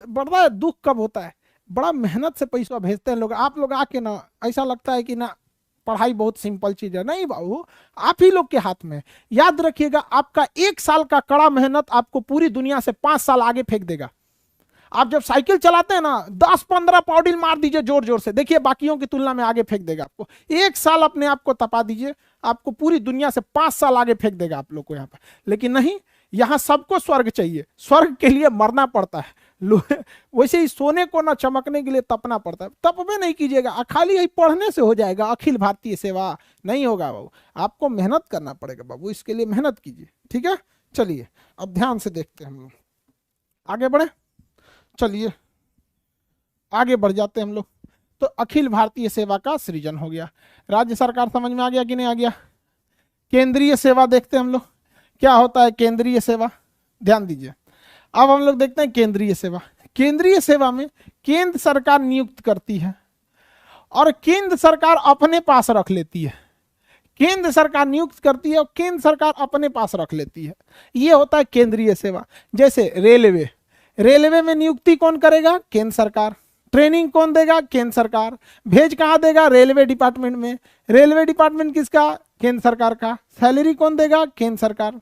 बड़ा दुख कब होता है, बड़ा मेहनत से पैसा भेजते हैं लोग, आप लोग आके ना ऐसा लगता है कि ना पढ़ाई बहुत सिंपल चीज है। नहीं बाबू, आप ही लोग के हाथ में है। याद रखिएगा, आपका 1 साल का कड़ा मेहनत आपको पूरी दुनिया से 5 साल आगे फेंक देगा। आप जब साइकिल चलाते हैं ना, 10-15 पौड़ी मार दीजिए जोर जोर से, देखिए बाकियों की तुलना में आगे फेंक देगा आपको। 1 साल अपने आप को तपा दीजिए, आपको पूरी दुनिया से 5 साल आगे फेंक देगा आप लोग को यहाँ पर। लेकिन नहीं, यहाँ सबको स्वर्ग चाहिए, स्वर्ग के लिए मरना पड़ता है। वैसे ही सोने को ना चमकने के लिए तपना पड़ता है। तपबे नहीं कीजिएगा, खाली यही पढ़ने से हो जाएगा अखिल भारतीय सेवा? नहीं होगा बाबू, आपको मेहनत करना पड़ेगा बाबू, इसके लिए मेहनत कीजिए। ठीक है, चलिए अब ध्यान से देखते हैं हम लोग, आगे बढ़े। चलिए आगे बढ़ जाते हैं हम लोग। तो अखिल भारतीय सेवा का सृजन हो गया, राज्य सरकार समझ में आ गया कि नहीं आ गया? केंद्रीय सेवा देखते हैं हम लोग, क्या होता है केंद्रीय सेवा, ध्यान दीजिए। अब हम लोग देखते हैं केंद्रीय सेवा। केंद्रीय सेवा में केंद्र सरकार नियुक्त करती है और केंद्र सरकार अपने पास रख लेती है। केंद्र सरकार नियुक्त करती है और केंद्र सरकार अपने पास रख लेती है, ये होता है केंद्रीय सेवा। जैसे रेलवे, रेलवे में नियुक्ति कौन करेगा? केंद्र सरकार। ट्रेनिंग कौन देगा? केंद्र सरकार। भेज कहाँ देगा? रेलवे डिपार्टमेंट में। रेलवे डिपार्टमेंट किसका? केंद्र सरकार का। सैलरी कौन देगा? केंद्र सरकार।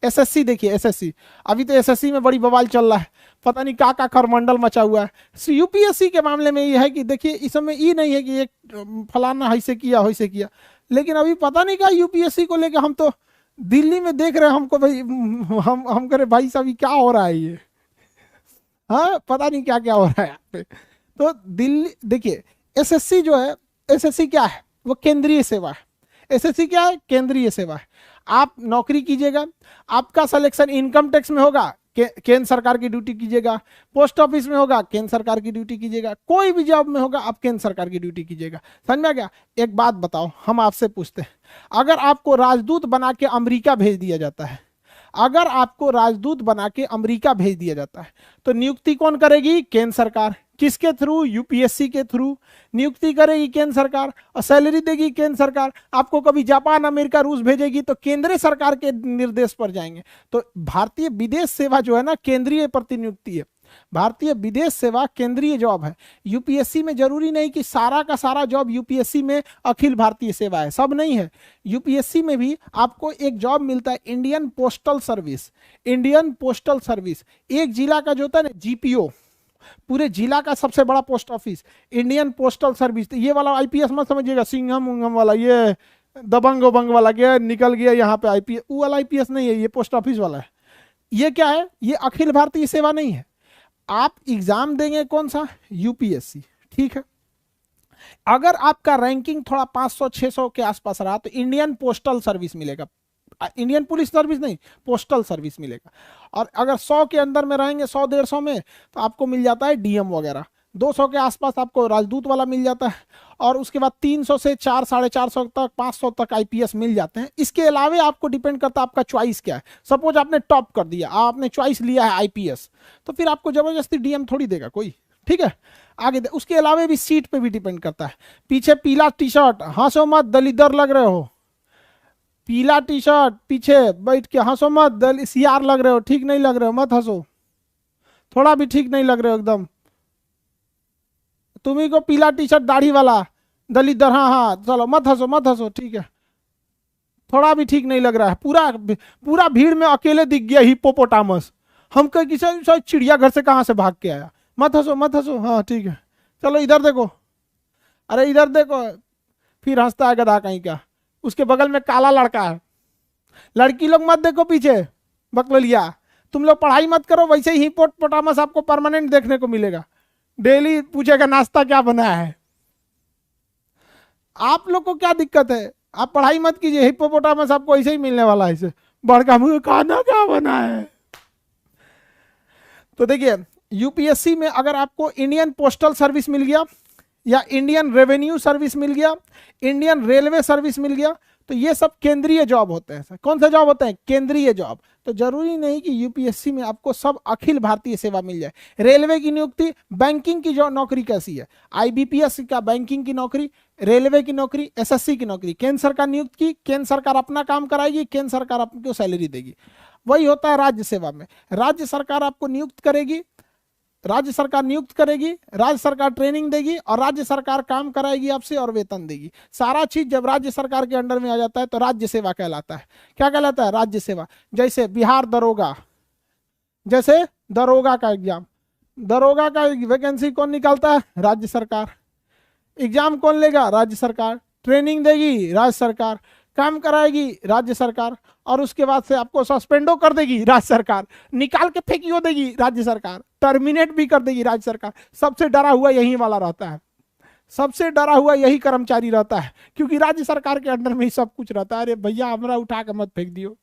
एसएससी देखिए, एसएससी अभी तो एसएससी में बड़ी बवाल चल रहा है, पता नहीं का खरमंडल मचा हुआ है। यूपीएससी के मामले में ये है कि देखिए इसमें ये नहीं है कि एक फलाना ऐसे किया वैसे किया, लेकिन अभी पता नहीं क्या यूपीएससी को लेकर हम तो दिल्ली में देख रहे हैं, हमको भाई हम कह रहे भाई साहब क्या हो रहा है ये, हाँ पता नहीं क्या क्या हो रहा है यहाँ पे। तो दिल्ली देखिए, एसएससी जो है, एसएससी क्या है? वो केंद्रीय सेवा है। एसएससी क्या है? केंद्रीय सेवा है। आप नौकरी कीजिएगा, आपका सिलेक्शन इनकम टैक्स में होगा, केंद्र सरकार की ड्यूटी कीजिएगा। पोस्ट ऑफिस में होगा, केंद्र सरकार की ड्यूटी कीजिएगा। कोई भी जॉब में होगा, आप केंद्र सरकार की ड्यूटी कीजिएगा। समझ में आ गया? एक बात बताओ, हम आपसे पूछते हैं, अगर आपको राजदूत बना के अमेरिका भेज दिया जाता है, अगर आपको राजदूत बना के अमेरिका भेज दिया जाता है, तो नियुक्ति कौन करेगी? केंद्र सरकार। किसके थ्रू? यूपीएससी के थ्रू नियुक्ति करेगी केंद्र सरकार, और सैलरी देगी केंद्र सरकार। आपको कभी जापान, अमेरिका, रूस भेजेगी तो केंद्रीय सरकार के निर्देश पर जाएंगे। तो भारतीय विदेश सेवा जो है ना, केंद्रीय प्रतिनियुक्ति है। भारतीय विदेश सेवा केंद्रीय जॉब है। यूपीएससी में जरूरी नहीं कि सारा का सारा जॉब यूपीएससी में अखिल भारतीय सेवा है, सब नहीं है। यूपीएससी में भी आपको एक जॉब मिलता है, Indian postal service. Indian postal service एक जिला का जो होता है ना, जीपीओ, पूरे जिला का सबसे बड़ा post office, Indian postal service. ये वाला आईपीएस मत समझिएगा, सिंघम उंगम वाला, ये दबंग उबंग वाला गया निकल गया यहाँ पे आईपीएस, वो वाला आईपीएस नहीं है, ये पोस्ट ऑफिस वाला है। ये क्या है? ये अखिल भारतीय सेवा नहीं है। आप एग्जाम देंगे कौन सा? यूपीएससी। ठीक है, अगर आपका रैंकिंग थोड़ा 500-600 के आसपास रहा तो इंडियन पोस्टल सर्विस मिलेगा, इंडियन पुलिस सर्विस नहीं, पोस्टल सर्विस मिलेगा। और अगर 100 के अंदर में रहेंगे, 100-150 में, तो आपको मिल जाता है डीएम वगैरह। 200 के आसपास आपको राजदूत वाला मिल जाता है, और उसके बाद 300 से 400-450 तक, 500 तक आईपीएस मिल जाते हैं। इसके अलावा आपको डिपेंड करता है आपका चॉइस क्या है। सपोज आपने टॉप कर दिया, आपने चॉइस लिया है आईपीएस, तो फिर आपको जबरदस्ती डीएम थोड़ी देगा कोई। ठीक है, आगे उसके अलावा भी सीट पे भी डिपेंड करता है। पीछे पीला टी शर्ट, हंसो मत दलिदर लग रहे हो, पीला टी शर्ट पीछे बैठ के हंसो मत, सियार लग रहे हो, ठीक नहीं लग रहे हो, मत हंसो, थोड़ा भी ठीक नहीं लग रहे हो एकदम। तुम्ही को पीला टी शर्ट दाढ़ी वाला दलिदर, हाँ हाँ चलो मत हंसो मत हंसो, ठीक है, थोड़ा भी ठीक नहीं लग रहा है। पूरा पूरा भीड़ में अकेले दिख गया हिप्पोपोटामस, हम कह किसी चिड़ियाघर से कहाँ से भाग के आया, मत हंसो मत हंसो, हाँ ठीक है, चलो इधर देखो, अरे इधर देखो, फिर हंसता है गधा कहीं का। उसके बगल में काला लड़का है। लड़की लोग मत देखो पीछे, बकलोलिया, तुम लोग पढ़ाई मत करो, वैसे ही हिप्पोपोटामस आपको परमानेंट देखने को मिलेगा। डेली पूछेगा नाश्ता क्या बना है। आप लोग को क्या दिक्कत है? आप पढ़ाई मत कीजिए, हिप्पोपोटामस आपको ऐसे ही मिलने वाला है, ऐसे बड़का मुंह, खाना क्या बना है। तो देखिए, यूपीएससी में अगर आपको इंडियन पोस्टल सर्विस मिल गया, या इंडियन रेवेन्यू सर्विस मिल गया, इंडियन रेलवे सर्विस मिल गया, तो ये सब केंद्रीय जॉब होते हैं। कौन सा जॉब होते हैं? केंद्रीय जॉब। तो जरूरी नहीं कि यूपीएससी में आपको सब अखिल भारतीय सेवा मिल जाए। रेलवे की नियुक्ति, बैंकिंग की जो नौकरी कैसी है, आईबीपीएस का बैंकिंग की नौकरी, रेलवे की नौकरी, एसएससी की नौकरी, केंद्र सरकार नियुक्त की, केंद्र सरकार अपना काम कराएगी, केंद्र सरकार आपको सैलरी देगी। वही होता है राज्य सेवा में, राज्य सरकार आपको नियुक्त करेगी, राज्य सरकार नियुक्त करेगी, राज्य सरकार ट्रेनिंग देगी और राज्य सरकार काम कराएगी आपसे और वेतन देगी। सारा चीज जब राज्य सरकार के अंडर में आ जाता है तो राज्य सेवा कहलाता है। क्या कहलाता है? राज्य सेवा। जैसे बिहार दरोगा, जैसे दरोगा का एग्जाम, दरोगा का वैकेंसी कौन निकालता है? राज्य सरकार। एग्जाम कौन लेगा? राज्य सरकार। ट्रेनिंग देगी राज्य सरकार, काम कराएगी राज्य सरकार, और उसके बाद से आपको सस्पेंडो कर देगी राज्य सरकार, निकाल के फेंकियो देगी राज्य सरकार, टर्मिनेट भी कर देगी राज्य सरकार। सबसे डरा हुआ यही वाला रहता है, सबसे डरा हुआ यही कर्मचारी रहता है, क्योंकि राज्य सरकार के अंडर में ही सब कुछ रहता है। अरे भैया हमारा उठा के मत फेंक दियो।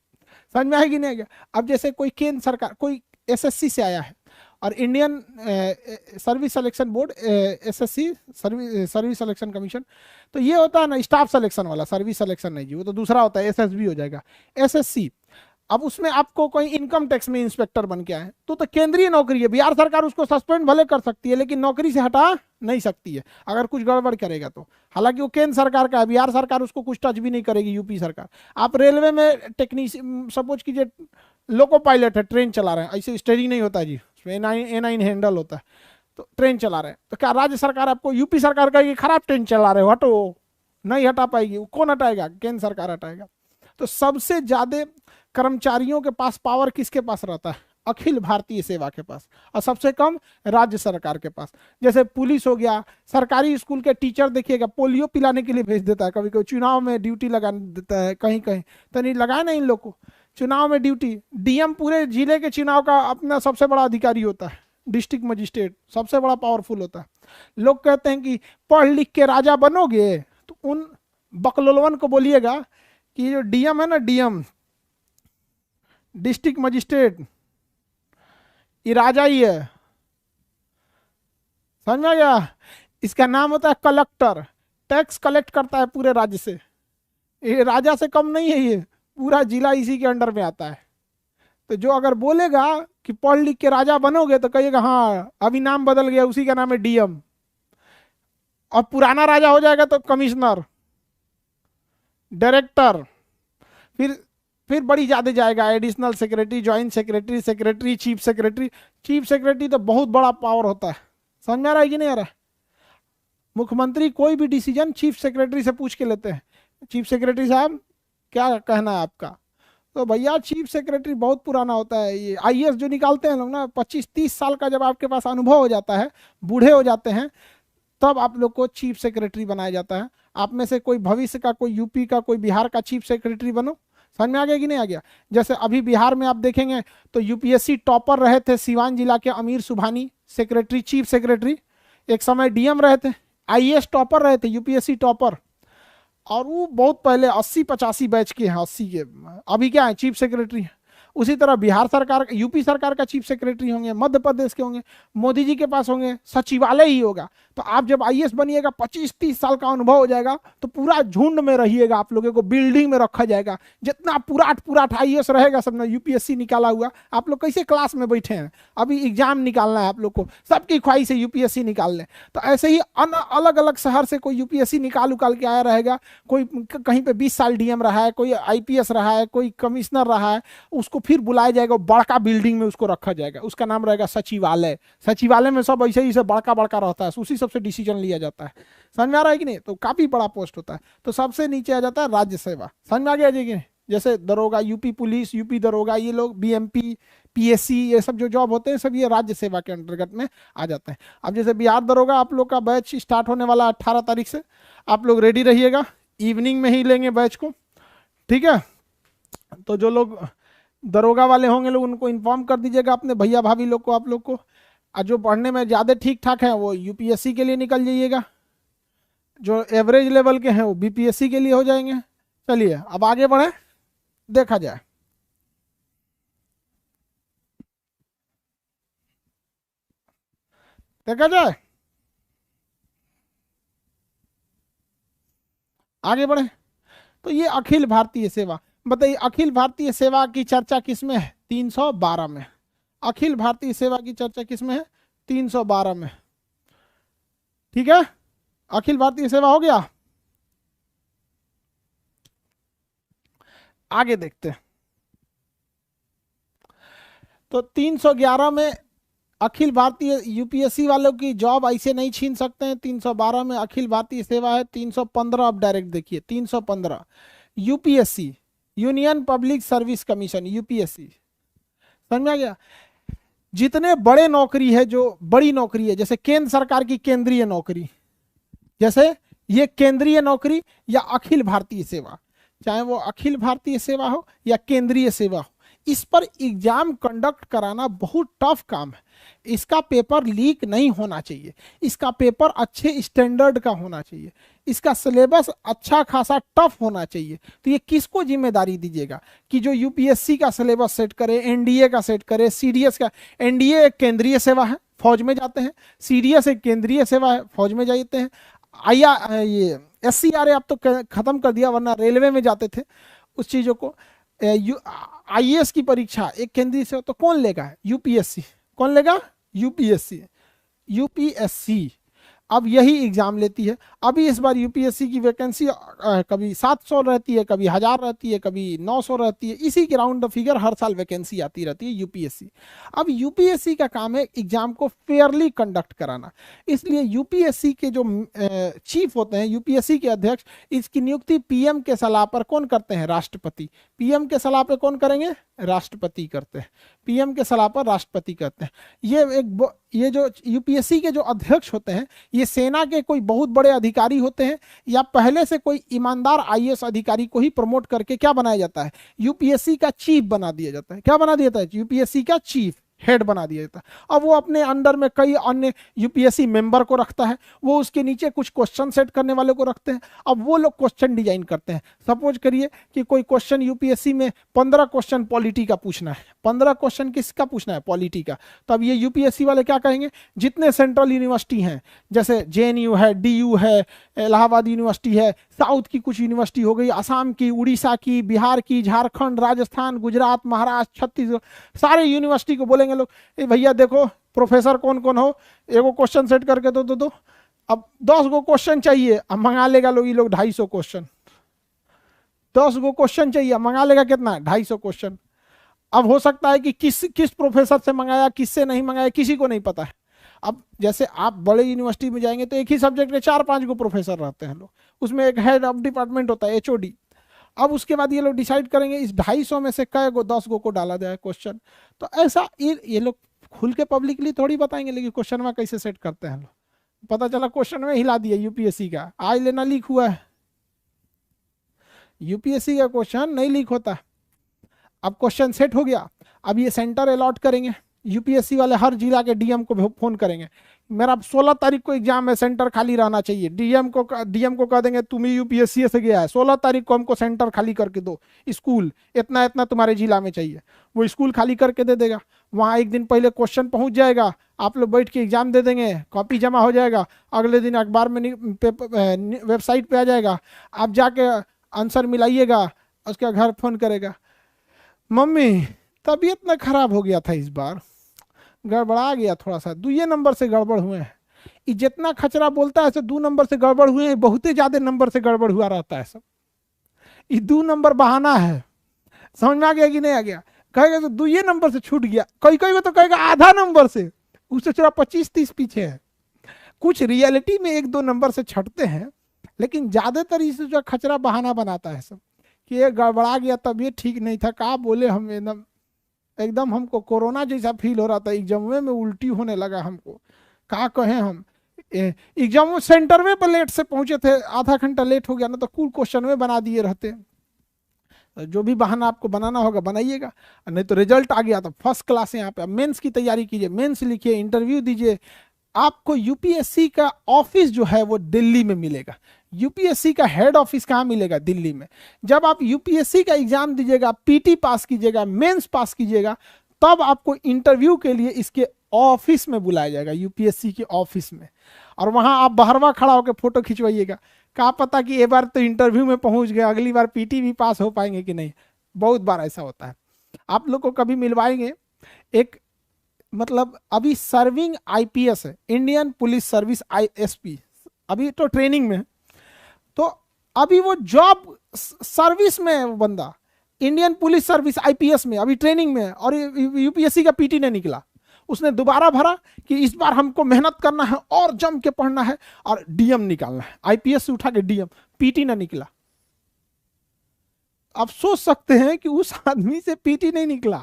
समझ में आएगी नहीं? अब जैसे कोई केंद्र सरकार, कोई एसएससी से आया है और Indian service selection board, SSC service selection commission, तो ये होता है ना स्टाफ सिलेक्शन वाला, सर्विस सिलेक्शन नहीं जी, वो तो दूसरा होता है, एसएसबी हो जाएगा, एसएससी। अब उसमें आपको कोई इनकम टैक्स में इंस्पेक्टर बन के आए तो केंद्रीय नौकरी है, बिहार सरकार उसको सस्पेंड भले कर सकती है लेकिन नौकरी से हटा नहीं सकती है अगर कुछ गड़बड़ करेगा तो। हालांकि वो केंद्र सरकार का है, बिहार सरकार उसको कुछ टच भी नहीं करेगी, यूपी सरकार। आप रेलवे में टेक्नीशियन, सपोज कीजिए लोको पायलट है, ट्रेन चला रहे हैं, ऐसे स्टेयरिंग नहीं होता जी, उसमें ए9 हैंडल होता है, तो ट्रेन चला रहे हैं, तो क्या राज्य सरकार आपको, यूपी सरकार का ये खराब ट्रेन चला रहे हो हटो, नहीं हटा पाएगी। कौन हटाएगा? केंद्र सरकार हटाएगा। तो सबसे ज्यादा कर्मचारियों के पास पावर किसके पास रहता है? अखिल भारतीय सेवा के पास, और सबसे कम राज्य सरकार के पास। जैसे पुलिस हो गया, सरकारी स्कूल के टीचर देखिएगा पोलियो पिलाने के लिए भेज देता है, कभी कभी चुनाव में ड्यूटी लगा देता है, कहीं कहीं तो नहीं लगाए ना इन लोग को चुनाव में ड्यूटी। डीएम पूरे जिले के चुनाव का अपना सबसे बड़ा अधिकारी होता है, डिस्ट्रिक्ट मजिस्ट्रेट सबसे बड़ा पावरफुल होता है। लोग कहते हैं कि पढ़ लिख के राजा बनोगे, तो उन बकलोलवन को बोलिएगा कि जो डीएम है ना, डीएम डिस्ट्रिक्ट मजिस्ट्रेट, ये राजा ही है, समझ में आ गया? इसका नाम होता है कलेक्टर, टैक्स कलेक्ट करता है पूरे राज्य से। ये राजा से कम नहीं है, ये पूरा जिला इसी के अंडर में आता है। तो जो अगर बोलेगा कि पढ़ लिख के राजा बनोगे तो कहिएगा हाँ अभी नाम बदल गया, उसी का नाम है डीएम। और पुराना राजा हो जाएगा तो कमिश्नर, डायरेक्टर, फिर बड़ी ज्यादा जाएगा, additional secretary, joint secretary, secretary, chief secretary. Chief secretary तो बहुत बड़ा पावर होता है, समझ में आ रहा है कि नहीं आ रहा है? मुख्यमंत्री कोई भी डिसीजन चीफ सेक्रेटरी से पूछ के लेते हैं, चीफ सेक्रेटरी साहब क्या कहना है आपका? तो भैया चीफ सेक्रेटरी बहुत पुराना होता है। ये आईएएस जो निकालते हैं लोग ना, 25-30 साल का जब आपके पास अनुभव हो जाता है, बूढ़े हो जाते हैं, तब आप लोग को चीफ सेक्रेटरी बनाया जाता है। आप में से कोई भविष्य का, कोई यूपी का, कोई बिहार का चीफ सेक्रेटरी बनो। समझ में आ गया कि नहीं आ गया? जैसे अभी बिहार में आप देखेंगे तो यूपीएससी टॉपर रहे थे सिवान जिला के अमीर सुभानी, सेक्रेटरी, चीफ सेक्रेटरी। एक समय डीएम रहे थे, आईएएस टॉपर रहे थे, यूपीएससी टॉपर, और वो बहुत पहले 80-85 बैच के हैं, 80 के, अभी क्या है चीफ सेक्रेटरी है। उसी तरह बिहार सरकार, यूपी सरकार का चीफ सेक्रेटरी होंगे, मध्य प्रदेश के होंगे, मोदी जी के पास होंगे, सचिवालय ही होगा। तो आप जब आईएएस बनिएगा, 25-30 साल का अनुभव हो जाएगा, तो पूरा झुंड में रहिएगा, आप लोगों को बिल्डिंग में रखा जाएगा। जितना पुराट आईएएस रहेगा सब ना, यूपीएससी निकाला हुआ, आप लोग कैसे क्लास में बैठे हैं, अभी एग्जाम निकालना है आप लोग को, सबकी ख्वाहिश है यूपीएससी निकाल लें। तो ऐसे ही अलग अलग शहर से कोई यूपीएससी निकाल के आया रहेगा, कोई कहीं पे 20 साल डीएम रहा है, कोई आईपीएस रहा है, कोई कमिश्नर रहा है, उसको फिर बुलाया जाएगा, बड़का बिल्डिंग में उसको रखा जाएगा, उसका नाम रहेगा सचिवालय। सचिवालय में सब ऐसे ही बड़का रहता है, उसी सबसे डिसीजन लिया जाता है। समझ में आ रहा है कि नहीं? तो काफी बड़ा पोस्ट होता है। तो सबसे नीचे आ जाता है राज्य सेवा। समझ में आ गया जी कि नहीं? जैसे दरोगा, यूपी पुलिस, यूपी दरोगा, ये लोग बीएमपी, पीएससी, ये सब जो जॉब होते हैं सब ये राज्य सेवा के अंतर्गत में आ जाते हैं। अब जैसे बिहार दरोगा, आप लोग का बैच स्टार्ट होने वाला 18 तारीख से, आप लोग रेडी रहिएगा, इवनिंग में ही लेंगे बैच को, ठीक है? तो जो लोग दरोगा वाले होंगे लोग उनको इन्फॉर्म कर दीजिएगा, अपने भैया भाभी लोग को, आप लोग को। और जो पढ़ने में ज़्यादा ठीक ठाक है वो यूपीएससी के लिए निकल जाइएगा, जो एवरेज लेवल के हैं वो बीपीएससी के लिए हो जाएंगे। चलिए अब आगे बढ़े, देखा जाए। देखा जाए, आगे बढ़े। तो ये अखिल भारतीय सेवा, बताइए अखिल भारतीय सेवा की चर्चा किसमें है? 312 में। अखिल भारतीय सेवा की चर्चा किसमें है? 312 में, ठीक है? अखिल भारतीय सेवा हो गया। आगे देखते हैं। तो 311 में अखिल भारतीय यूपीएससी वालों की जॉब ऐसे नहीं छीन सकते हैं। 312 में अखिल भारतीय सेवा है, 315 अब डायरेक्ट देखिए 315 UPSC, union public service commission, UPSC. समझ में आ गया? जितने बड़े नौकरी है, जो बड़ी नौकरी है, जैसे केंद्र सरकार की केंद्रीय नौकरी, जैसे ये केंद्रीय नौकरी या अखिल भारतीय सेवा, चाहे वो अखिल भारतीय सेवा हो या केंद्रीय सेवा हो, इस पर एग्जाम कंडक्ट कराना बहुत टफ काम है। इसका पेपर लीक नहीं होना चाहिए, इसका पेपर अच्छे स्टैंडर्ड का होना चाहिए, इसका सिलेबस अच्छा खासा टफ होना चाहिए। तो ये किसको जिम्मेदारी दीजिएगा कि जो यूपीएससी का सिलेबस सेट करे, एनडीए का सेट करे, सीडीएस का। एनडीए एक केंद्रीय सेवा है, फौज में जाते हैं। सीडीएस एक केंद्रीय सेवा है, फौज में जाते हैं। ये एससीआरए अब तो खत्म कर दिया, वरना रेलवे में जाते थे उस चीजों को। आईएएस की परीक्षा एक केंद्रीय सेवा, तो कौन लेगा? यूपीएससी। कौन लेगा? यूपीएससी। यूपीएससी अब यही एग्जाम लेती है। अभी इस बार यूपीएससी की वैकेंसी कभी 700 रहती है, कभी 1000 रहती है, कभी 900 रहती है, इसी के राउंड द फिगर हर साल वैकेंसी आती रहती है यूपीएससी। अब यूपीएससी का काम है एग्जाम को फेयरली कंडक्ट कराना। इसलिए यूपीएससी के जो चीफ होते हैं, यूपीएससी के अध्यक्ष, इसकी नियुक्ति पीएम के सलाह पर कौन करते हैं? राष्ट्रपति। पीएम के सलाह पर कौन करेंगे? राष्ट्रपति करते हैं। पीएम के सलाह पर राष्ट्रपति करते हैं। ये जो यूपीएससी के जो अध्यक्ष होते हैं, ये सेना के कोई बहुत बड़े अधिकारी होते हैं, या पहले से कोई ईमानदार आईएएस अधिकारी को ही प्रमोट करके क्या बनाया जाता है? यूपीएससी का चीफ बना दिया जाता है। क्या बना दिया जाता है? यूपीएससी का चीफ, हेड बना दिया जाता है। अब वो अपने अंडर में कई अन्य यूपीएससी मेंबर को रखता है, वो उसके नीचे कुछ क्वेश्चन सेट करने वाले को रखते हैं। अब वो लोग क्वेश्चन डिजाइन करते हैं। सपोज करिए कि कोई क्वेश्चन यूपीएससी में 15 क्वेश्चन पॉलिटी का पूछना है। 15 क्वेश्चन किसका पूछना है? पॉलिटी का। तो अब ये यूपीएससी वाले क्या कहेंगे? जितने सेंट्रल यूनिवर्सिटी हैं, जैसे जेएनयू है, डीयू है, इलाहाबाद यूनिवर्सिटी है, साउथ की कुछ यूनिवर्सिटी हो गई, असम की, उड़ीसा की, बिहार की, झारखंड, राजस्थान, गुजरात, महाराष्ट्र, छत्तीसगढ़, सारे यूनिवर्सिटी को बोलेंगे लोग, ए भैया देखो प्रोफेसर कौन कौन हो, एगो क्वेश्चन सेट करके दो। अब 10 गो क्वेश्चन चाहिए, अब मंगा लेगा लोग, ये लोग 250 क्वेश्चन। 10 गो क्वेश्चन चाहिए, मंगा लेगा कितना? 250 क्वेश्चन। अब हो सकता है कि किस प्रोफेसर से मंगाया, किससे नहीं मंगाया, किसी को नहीं पता है। अब जैसे आप बड़े यूनिवर्सिटी में जाएंगे तो एक ही सब्जेक्ट के 4-5 गो प्रोफेसर रहते हैं लोग, उसमें एक हेड ऑफ डिपार्टमेंट होता है, एचओडी। अब उसके बाद ये लोग डिसाइड करेंगे इस 250 में से कै गो 10 गो को डाला जाए क्वेश्चन। तो ऐसा ये लोग खुल के पब्लिकली थोड़ी बताएंगे, लेकिन क्वेश्चन में कैसे सेट करते हैं लोग। पता चला क्वेश्चन में हिला दिया यूपीएससी का, आज लेना लीक हुआ है। यूपीएससी का क्वेश्चन नहीं लीक होता। अब क्वेश्चन सेट हो गया, अब ये सेंटर अलॉट करेंगे। यूपीएससी वाले हर जिला के डीएम को फोन करेंगे, मेरा 16 तारीख को एग्जाम है, सेंटर खाली रहना चाहिए। डीएम को कह देंगे तुम ही यूपीएससी से गया है, 16 तारीख को हमको सेंटर खाली करके दो, स्कूल इतना इतना तुम्हारे जिला में चाहिए। वो स्कूल खाली करके दे देगा। वहाँ एक दिन पहले क्वेश्चन पहुँच जाएगा, आप लोग बैठ के एग्जाम दे देंगे, कॉपी जमा हो जाएगा, अगले दिन अखबार में वेबसाइट पे आ जाएगा, आप जाके आंसर मिलाइएगा। उसका घर फोन करेगा, मम्मी तबीयत ना खराब हो गया था, इस बार गड़बड़ा गया थोड़ा सा, 2 नंबर से गड़बड़ हुए हैं। ये जितना खचरा बोलता है ऐसे 2 नंबर से गड़बड़ हुए हैं, बहुत ही ज्यादा नंबर से गड़बड़ हुआ रहता है सब। ये 2 नंबर बहाना है। समझ में आ गया कि नहीं आ गया? कहेगा तो 2 नंबर से छूट गया, कोई तो कहेगा आधा नंबर से, उससे थोड़ा 25-30 पीछे है। कुछ रियलिटी में 1-2 नंबर से छटते हैं, लेकिन ज्यादातर इसे जो खचरा बहाना बनाता है सब कि ये गड़बड़ा गया, तबीयत ठीक नहीं था, कहा बोले हम एकदम हमको कोरोना जैसा फील हो रहा था, एग्जाम में उल्टी होने लगा हमको, कहा कहें हम एग्जाम सेंटर में पर लेट से पहुंचे थे, आधा घंटा लेट हो गया ना, तो कुल क्वेश्चन में बना दिए रहते। जो भी बहाना आपको बनाना होगा बनाइएगा, नहीं तो रिजल्ट आ गया तो फर्स्ट क्लास है। यहाँ पे मेंस की तैयारी कीजिए, मेंस लिखिए, इंटरव्यू दीजिए। आपको यूपीएससी का ऑफिस जो है वो दिल्ली में मिलेगा। यूपीएससी का हेड ऑफिस कहाँ मिलेगा? दिल्ली में। जब आप यूपीएससी का एग्जाम दीजिएगा, पीटी पास कीजिएगा, मेंस पास कीजिएगा, तब आपको इंटरव्यू के लिए इसके ऑफिस में बुलाया जाएगा, यूपीएससी के ऑफिस में। और वहां आप बाहरवा खड़ा होकर फोटो खिंचवाइएगा। क्या पता कि एक बार तो इंटरव्यू में पहुंच गए, अगली बार पीटी भी पास हो पाएंगे कि नहीं। बहुत बार ऐसा होता है। आप लोग को कभी मिलवाएंगे एक, मतलब अभी सर्विंग आईपीएस है, इंडियन पुलिस सर्विस आईएसपी, अभी तो ट्रेनिंग में, तो अभी वो जॉब सर्विस में है वो बंदा, इंडियन पुलिस सर्विस आईपीएस में अभी ट्रेनिंग में है, और यूपीएससी का पीटी नहीं निकला। उसने दोबारा भरा कि इस बार हमको मेहनत करना है और जम के पढ़ना है और डीएम निकालना है, आईपीएस से उठा के डीएम, पीटी ना निकला। आप सोच सकते हैं कि उस आदमी से पीटी नहीं निकला।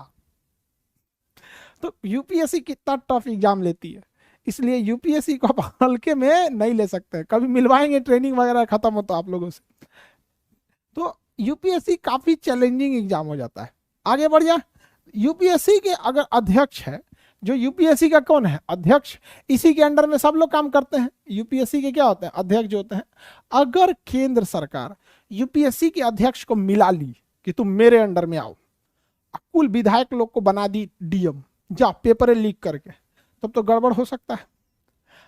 तो यूपीएससी कितना टफ एग्जाम लेती है, इसलिए यूपीएससी को आप हल्के में नहीं ले सकते। कभी मिलवाएंगे ट्रेनिंग वगैरह खत्म हो तो आप लोगों से। तो यूपीएससी काफी चैलेंजिंग एग्जाम हो जाता है। आगे बढ़ जाए, यूपीएससी के अगर अध्यक्ष है, जो यूपीएससी का कौन है अध्यक्ष, इसी के अंडर में सब लोग काम करते हैं। यूपीएससी के क्या होते हैं अध्यक्ष जो होते हैं। अगर केंद्र सरकार यूपीएससी के अध्यक्ष को मिला ली कि तुम मेरे अंडर में आओ, कुल विधायक लोग को बना दी डीएम, जा पेपर लीक करके, तब तो गड़बड़ हो सकता है।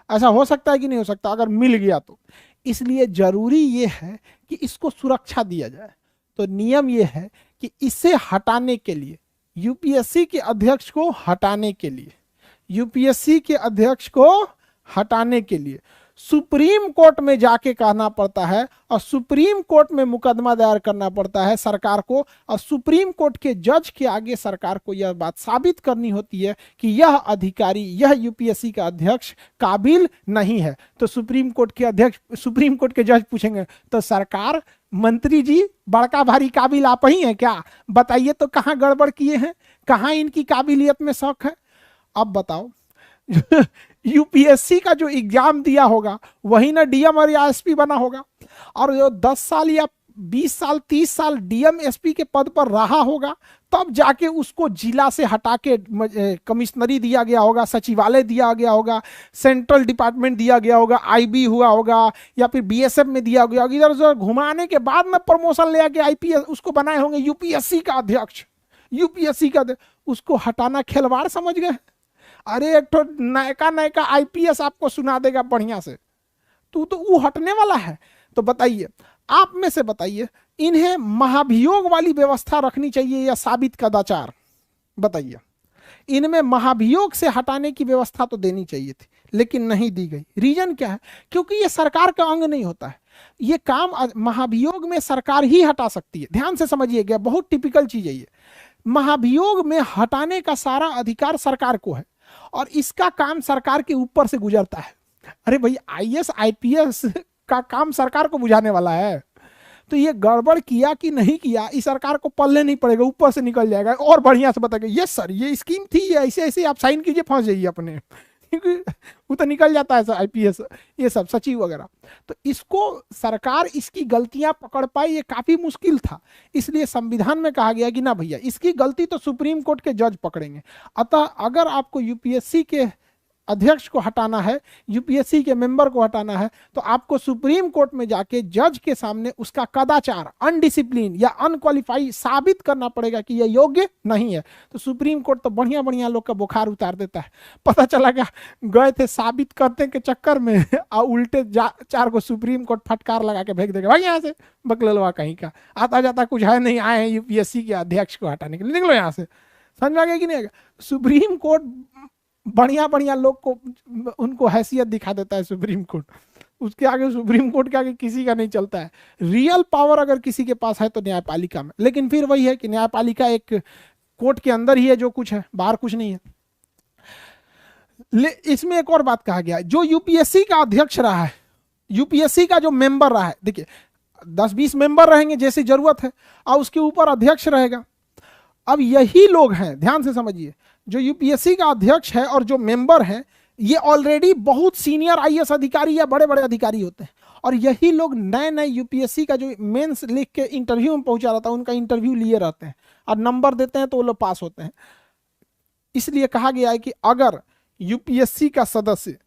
ऐसा हो सकता है कि नहीं हो सकता अगर मिल गया तो। इसलिए जरूरी ये है कि इसको सुरक्षा दिया जाए। तो नियम ये है कि इसे हटाने के लिए, यूपीएससी के अध्यक्ष को हटाने के लिए, यूपीएससी के अध्यक्ष को हटाने के लिए सुप्रीम कोर्ट में जाके कहना पड़ता है और सुप्रीम कोर्ट में मुकदमा दायर करना पड़ता है सरकार को, और सुप्रीम कोर्ट के जज के आगे सरकार को यह बात साबित करनी होती है कि यह अधिकारी, यह यूपीएससी का अध्यक्ष काबिल नहीं है। तो सुप्रीम कोर्ट के अध्यक्ष, सुप्रीम कोर्ट के जज पूछेंगे तो सरकार, मंत्री जी बड़का भारी काबिल आप ही हैं क्या, बताइए तो कहाँ गड़बड़ किए हैं, कहाँ इनकी काबिलियत में शक है। अब बताओ यूपीएससी का जो एग्जाम दिया होगा वही ना डीएम और या एसपी बना होगा, और जो 10 साल या 20 साल 30 साल डीएम एसपी के पद पर रहा होगा, तब जाके उसको जिला से हटा के कमिश्नरी दिया गया होगा, सचिवालय दिया गया होगा, सेंट्रल डिपार्टमेंट दिया गया होगा, आईबी हुआ होगा या फिर बीएसएफ में दिया गया होगा। इधर उधर घुमाने के बाद में प्रमोशन ले आके आईपीएस उसको बनाए होंगे यूपीएससी का अध्यक्ष। यूपीएससी का उसको हटाना खिलवाड़ समझ गए। अरे एक तो नयका नयका आईपीएस आपको सुना देगा बढ़िया से, तो वो हटने वाला है। तो बताइए, आप में से बताइए, इन्हें महाभियोग वाली व्यवस्था रखनी चाहिए या साबित कदाचार? बताइए, इनमें महाभियोग से हटाने की व्यवस्था तो देनी चाहिए थी, लेकिन नहीं दी गई। रीजन क्या है? क्योंकि ये सरकार का अंग नहीं होता है। ये काम महाभियोग में सरकार ही हटा सकती है। ध्यान से समझिएगा, बहुत टिपिकल चीज है ये। महाभियोग में हटाने का सारा अधिकार सरकार को है और इसका काम सरकार के ऊपर से गुजरता है। अरे भाई, आईएएस आईपीएस का काम सरकार को बुझाने वाला है, तो ये गड़बड़ किया कि नहीं किया इस सरकार को पल्ले नहीं पड़ेगा, ऊपर से निकल जाएगा और बढ़िया से बताएगा यस सर ये स्कीम थी, ऐसे ऐसे आप साइन कीजिए, फंस जाइए अपने, क्योंकि वो तो निकल जाता है आईपीएस ये सब सचिव वगैरह। तो इसको सरकार इसकी गलतियां पकड़ पाई, ये काफी मुश्किल था। इसलिए संविधान में कहा गया कि ना भैया, इसकी गलती तो सुप्रीम कोर्ट के जज पकड़ेंगे। अतः अगर आपको यूपीएससी के अध्यक्ष को हटाना है, यूपीएससी के मेंबर को हटाना है, तो आपको सुप्रीम कोर्ट में जाके जज के सामने उसका कदाचार, अनडिसिप्लिन या अनक्वालिफाई साबित करना पड़ेगा कि यह योग्य नहीं है। तो सुप्रीम कोर्ट तो बढ़िया बढ़िया लोग का बुखार उतार देता है। पता चला क्या, गए थे साबित करने के चक्कर में और उल्टे 4 को सुप्रीम कोर्ट फटकार लगा के फेंक देगा, भाई यहाँ से बकलवा कहीं का, आता जाता कुछ है नहीं, आए हैं यूपीएससी के अध्यक्ष को हटाने के लिए, निकलो यहाँ से। समझ में आ गया कि नहीं? सुप्रीम कोर्ट बढ़िया बढ़िया लोग को, उनको हैसियत दिखा देता है सुप्रीम कोर्ट। उसके आगे, सुप्रीम कोर्ट के आगे किसी का नहीं चलता है। रियल पावर अगर किसी के पास है तो न्यायपालिका में, लेकिन फिर वही है कि न्यायपालिका एक कोर्ट के अंदर ही है, जो कुछ है बाहर कुछ नहीं है। इसमें एक और बात कहा गया है, जो यूपीएससी का अध्यक्ष रहा है, यूपीएससी का जो मेंबर रहा है, देखिए 10-20 मेंबर रहेंगे जैसी जरूरत है, और उसके ऊपर अध्यक्ष रहेगा। अब यही लोग हैं, ध्यान से समझिए, जो यूपीएससी का अध्यक्ष है और जो मेंबर हैं, ये ऑलरेडी बहुत सीनियर आईएएस अधिकारी या बड़े बड़े अधिकारी होते हैं, और यही लोग नए नए यूपीएससी का जो मेंस लिख के इंटरव्यू में पहुंचा रहता है, उनका इंटरव्यू लिए रहते हैं और नंबर देते हैं तो वो लोग पास होते हैं। इसलिए कहा गया है कि अगर यूपीएससी का सदस्य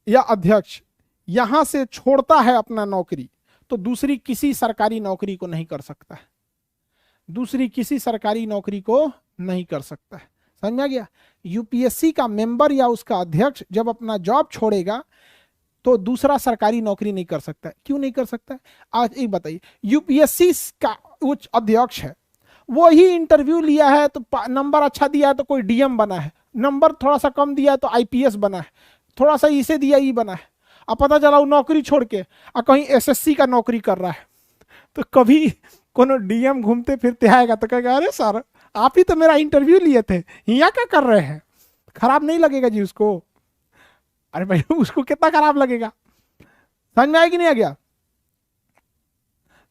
या अध्यक्ष यहां से छोड़ता है अपना नौकरी, तो दूसरी किसी सरकारी नौकरी को नहीं कर सकता है, दूसरी किसी सरकारी नौकरी को नहीं कर सकता है। समझ में आ गया? यूपीएससी का मेंबर या उसका अध्यक्ष जब अपना जॉब छोड़ेगा तो दूसरा सरकारी नौकरी नहीं कर सकता है। क्यों नहीं कर सकता है? आज एक बताइए, यूपीएससी का उच्च अध्यक्ष है, वो ही इंटरव्यू लिया है तो नंबर अच्छा दिया है तो कोई डीएम बना है, नंबर थोड़ा सा कम दिया है तो आईपीएस बना है, थोड़ा सा इसे दिया ही बना है। अब पता चला वो नौकरी छोड़ के कहीं एसएससी का नौकरी कर रहा है, तो कभी कोनो डीएम घूमते फिरते आएगा तो कहेगा अरे सर आप ही तो मेरा इंटरव्यू लिए थे, यहाँ क्या कर रहे हैं? खराब नहीं लगेगा जी उसको? अरे भाई उसको कितना खराब लगेगा, समझ में आया कि नहीं आ गया?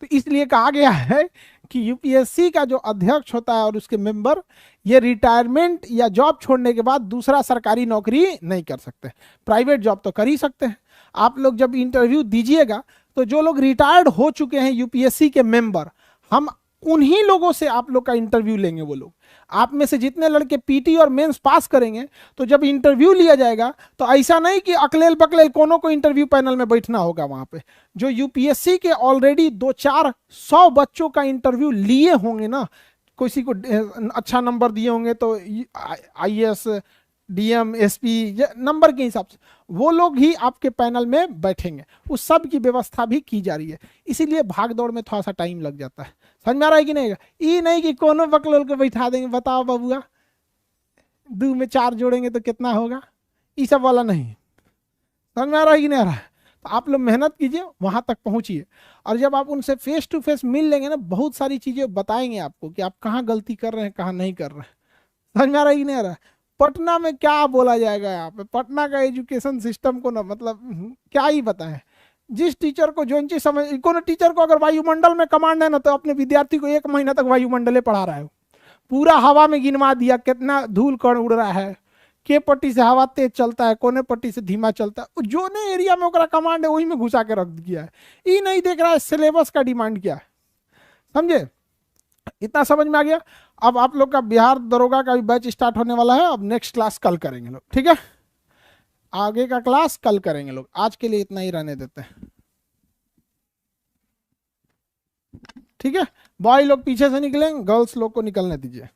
तो इसलिए कहा गया है कि यूपीएससी का जो अध्यक्ष होता है और उसके मेंबर, ये रिटायरमेंट या जॉब छोड़ने के बाद दूसरा सरकारी नौकरी नहीं कर सकते। प्राइवेट जॉब तो कर ही सकते हैं। आप लोग जब इंटरव्यू दीजिएगा तो जो लोग रिटायर्ड हो चुके हैं यूपीएससी के मेंबर, हम उन्हीं लोगों से आप लोग का इंटरव्यू लेंगे। वो लोग, आप में से जितने लड़के पीटी और मेंस पास करेंगे, तो जब इंटरव्यू लिया जाएगा तो ऐसा नहीं कि अकलेल बकलेल कोनो को इंटरव्यू पैनल में बैठना होगा। वहां पे जो यूपीएससी के ऑलरेडी 200-400 बच्चों का इंटरव्यू लिए होंगे ना, किसी को अच्छा नंबर दिए होंगे तो आईएएस, डीएम, एसपी नंबर के हिसाब से वो लोग ही आपके पैनल में बैठेंगे। उस सब की व्यवस्था भी की जा रही है, इसीलिए भाग दौड़ में थोड़ा सा टाइम लग जाता है। समझ में आ रहा है कि नहीं? ये नहीं कि कोनो बकलोल को बैठा देंगे, बताओ बबुआ 2 में 4 जोड़ेंगे तो कितना होगा, ये सब वाला नहीं। समझ में आ रहा है कि नहीं आ रहा है? तो आप लोग मेहनत कीजिए, वहां तक पहुंचिए, और जब आप उनसे फेस टू फेस मिल लेंगे ना, बहुत सारी चीजें बताएंगे आपको कि आप कहाँ गलती कर रहे हैं, कहाँ नहीं कर रहे हैं। समझ में आ रहा है कि नहीं आ रहा है? पटना में क्या बोला जाएगा यहाँ पे, पटना का एजुकेशन सिस्टम को ना, मतलब क्या ही बताएं। जिस टीचर को जो चीज समझ, कोनो टीचर को अगर वायुमंडल में कमांड है ना, तो अपने विद्यार्थी को 1 महीना तक वायुमंडले पढ़ा रहा है, पूरा हवा में गिनवा दिया कितना धूल कण उड़ रहा है, के पट्टी से हवा तेज चलता है, कोने पट्टी से धीमा चलता है, जो ने एरिया में ओकरा कमांड है वही में घुसा के रख दिया है। ये नहीं देख रहा है सिलेबस का डिमांड क्या है। समझे? इतना समझ में आ गया? अब आप लोग का बिहार दरोगा का भी बैच स्टार्ट होने वाला है। अब नेक्स्ट क्लास कल करेंगे लोग, ठीक है? आगे का क्लास कल करेंगे लोग, आज के लिए इतना ही रहने देते हैं, ठीक है? बॉय लोग पीछे से निकलेंगे, गर्ल्स लोग को निकलने दीजिए।